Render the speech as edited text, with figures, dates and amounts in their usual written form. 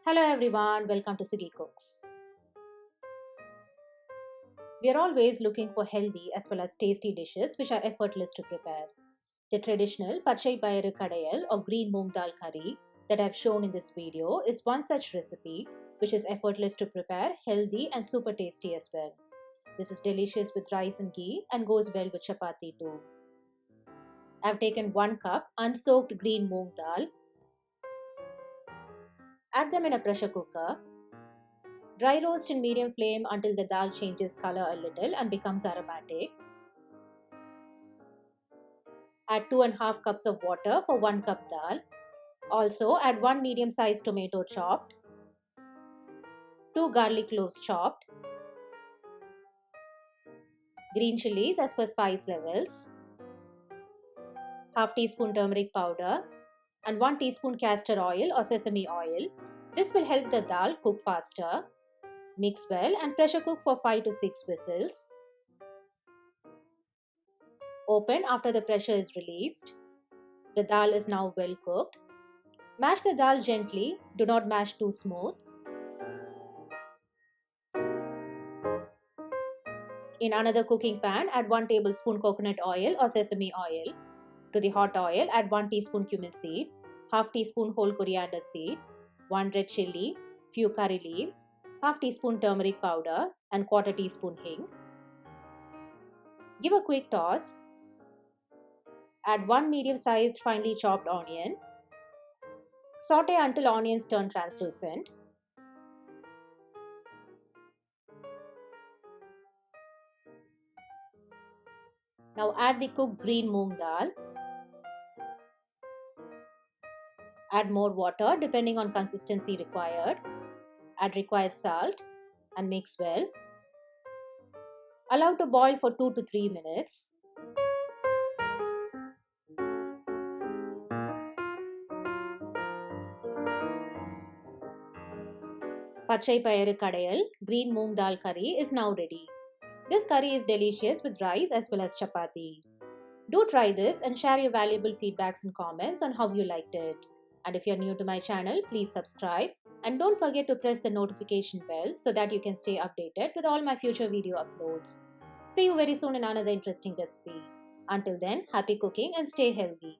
Hello everyone, welcome to Sugi Cooks. We are always looking for healthy as well as tasty dishes which are effortless to prepare. The traditional Pachai Payaru Kadayal or green moong dal curry that I have shown in this video is one such recipe which is effortless to prepare, healthy and super tasty as well. This is delicious with rice and ghee and goes well with chapati too. I have taken 1 cup unsoaked green moong dal. Add them in a pressure cooker. Dry roast in medium flame until the dal changes color a little and becomes aromatic. Add 2.5 cups of water for 1 cup dal. Also add 1 medium-sized tomato chopped, 2 garlic cloves chopped, green chilies as per spice levels, half teaspoon turmeric powder and 1 teaspoon castor oil or sesame oil. This will help the dal cook faster. Mix well and pressure cook for 5 to 6 whistles. Open after the pressure is released. The dal is now well cooked. Mash the dal gently, do not mash too smooth. In another cooking pan, add 1 tablespoon coconut oil or sesame oil. To the hot oil, add 1 teaspoon cumin seed, half teaspoon whole coriander seed, 1 red chilli, few curry leaves, half teaspoon turmeric powder and quarter teaspoon hing. Give a quick toss. Add 1 medium-sized finely chopped onion. Saute until onions turn translucent. Now add the cooked green moong dal. Add more water depending on consistency required. Add required salt and mix well. Allow to boil for 2 to 3 minutes. Pachai Payaru Kadayal green moong dal curry is now ready. This curry is delicious with rice as well as chapati. Do try this and share your valuable feedbacks and comments on how you liked it. And if you're new to my channel, please subscribe and don't forget to press the notification bell so that you can stay updated with all my future video uploads. See you very soon in another interesting recipe. Until then, happy cooking and stay healthy.